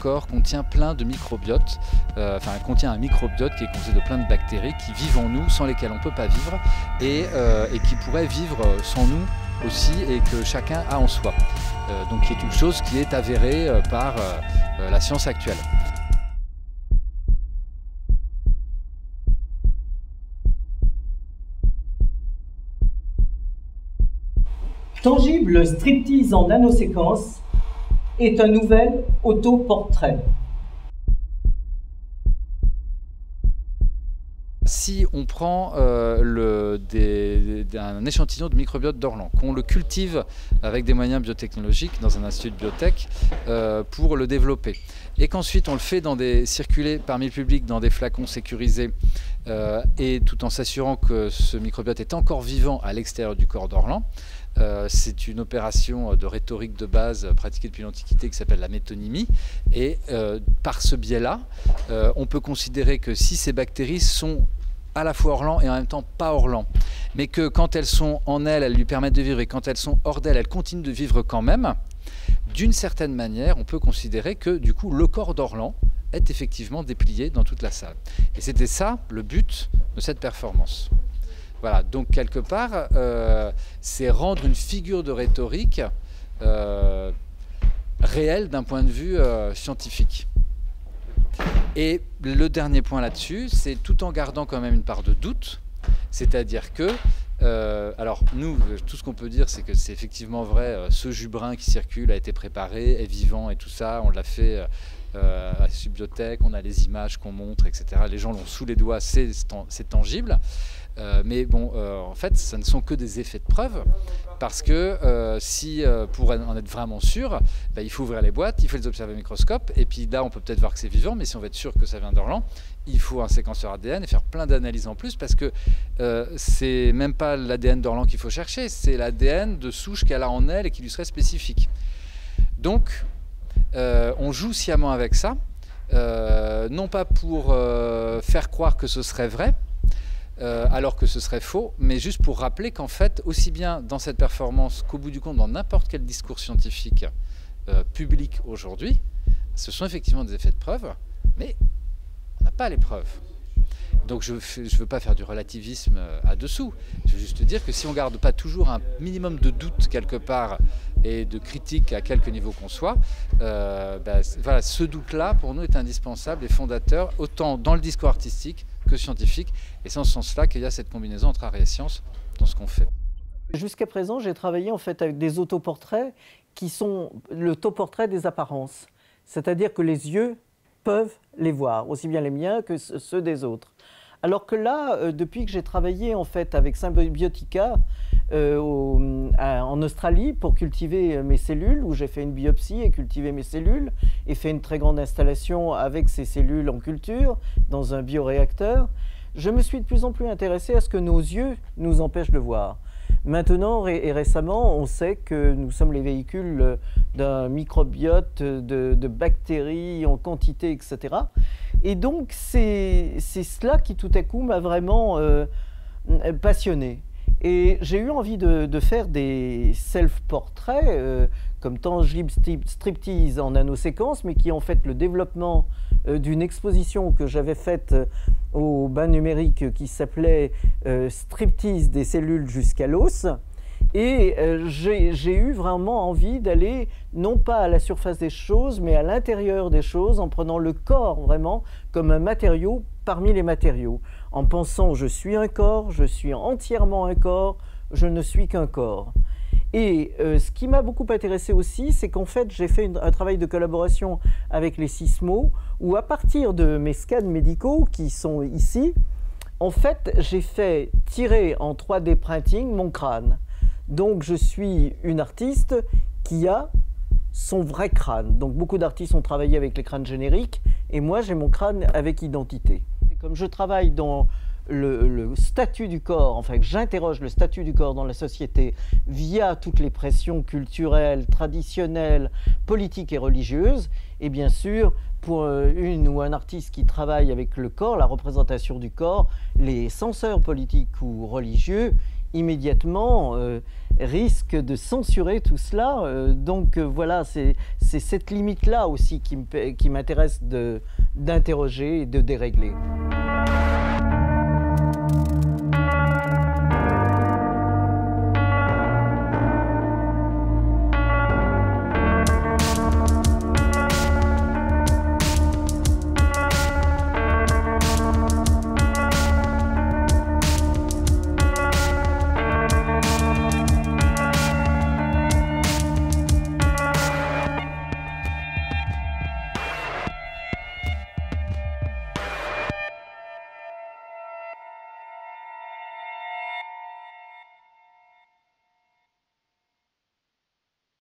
corps contient plein de microbiotes, contient un microbiote qui est composé de plein de bactéries qui vivent en nous, sans lesquelles on ne peut pas vivre, et qui pourraient vivre sans nous aussi, et que chacun a en soi. Donc qui est une chose qui est avérée par la science actuelle. Tangible Striptease en nanoséquence est un nouvel autoportrait. Si on prend un échantillon de microbiote d'Orlan, qu'on le cultive avec des moyens biotechnologiques dans un institut de biotech pour le développer, et qu'ensuite on le fait circuler parmi le public dans des flacons sécurisés, et tout en s'assurant que ce microbiote est encore vivant à l'extérieur du corps d'Orlan, c'est une opération de rhétorique de base pratiquée depuis l'Antiquité qui s'appelle la métonymie, et par ce biais-là, on peut considérer que si ces bactéries sont à la fois Orlan et en même temps pas Orlan, mais que quand elles sont en elle, elles lui permettent de vivre, et quand elles sont hors d'elle, elles continuent de vivre quand même, d'une certaine manière, on peut considérer que du coup le corps d'Orlan est effectivement déplié dans toute la salle. Et c'était ça le but de cette performance. Voilà, donc quelque part, c'est rendre une figure de rhétorique réelle d'un point de vue scientifique. Et le dernier point là-dessus, c'est tout en gardant quand même une part de doute, c'est-à-dire que, alors nous, tout ce qu'on peut dire, c'est que c'est effectivement vrai, ce jus brun qui circule a été préparé, est vivant et tout ça, on l'a fait à Subbiotech, on a les images qu'on montre, etc. Les gens l'ont sous les doigts, c'est tangible. Mais bon, en fait, ça ne sont que des effets de preuve, parce que pour en être vraiment sûr, il faut ouvrir les boîtes, il faut les observer au microscope, et puis là, on peut peut-être voir que c'est vivant, mais si on veut être sûr que ça vient d'Orlan, il faut un séquenceur ADN et faire plein d'analyses en plus, parce que c'est même pas l'ADN d'Orlan qu'il faut chercher, c'est l'ADN de souche qu'elle a en elle et qui lui serait spécifique. Donc, on joue sciemment avec ça, non pas pour faire croire que ce serait vrai, alors que ce serait faux, mais juste pour rappeler qu'en fait, aussi bien dans cette performance qu'au bout du compte, dans n'importe quel discours scientifique public aujourd'hui, ce sont effectivement des effets de preuve, mais on n'a pas les preuves. Donc je ne veux pas faire du relativisme à dessous, je veux juste dire que si on ne garde pas toujours un minimum de doute quelque part et de critique à quelque niveau qu'on soit, voilà, ce doute-là pour nous est indispensable et fondateur, autant dans le discours artistique que scientifique, et c'est en ce sens-là qu'il y a cette combinaison entre art et science dans ce qu'on fait. Jusqu'à présent, j'ai travaillé en fait avec des autoportraits qui sont l'autoportrait des apparences, c'est-à-dire que les yeux peuvent les voir, aussi bien les miens que ceux des autres. Alors que là, depuis que j'ai travaillé en fait avec Symbiotica en Australie pour cultiver mes cellules, où j'ai fait une biopsie et cultivé mes cellules, et fait une très grande installation avec ces cellules en culture dans un bioréacteur, je me suis de plus en plus intéressé à ce que nos yeux nous empêchent de voir. Maintenant et récemment, on sait que nous sommes les véhicules d'un microbiote, de bactéries en quantité, etc. Et donc, c'est cela qui, tout à coup, m'a vraiment passionné. Et j'ai eu envie de faire des self-portraits, comme Tangible Striptease en nanoséquence, mais qui est en fait le développement d'une exposition que j'avais faite au bain numérique qui s'appelait Striptease des cellules jusqu'à l'os. Et j'ai eu vraiment envie d'aller, non pas à la surface des choses, mais à l'intérieur des choses, en prenant le corps vraiment comme un matériau parmi les matériaux, en pensant je suis un corps, je suis entièrement un corps, je ne suis qu'un corps. Et ce qui m'a beaucoup intéressé aussi, c'est qu'en fait, j'ai fait un travail de collaboration avec les Sismo, où à partir de mes scans médicaux qui sont ici, en fait, j'ai fait tirer en 3D printing mon crâne. Donc, je suis une artiste qui a son vrai crâne. Donc, beaucoup d'artistes ont travaillé avec les crânes génériques, et moi, j'ai mon crâne avec identité. Et comme je travaille dans le statut du corps, enfin que j'interroge le statut du corps dans la société via toutes les pressions culturelles, traditionnelles, politiques et religieuses, et bien sûr, pour une ou un artiste qui travaille avec le corps, la représentation du corps, les censeurs politiques ou religieux, immédiatement, risque de censurer tout cela. Donc voilà, c'est cette limite-là aussi qui m'intéresse d'interroger et de dérégler.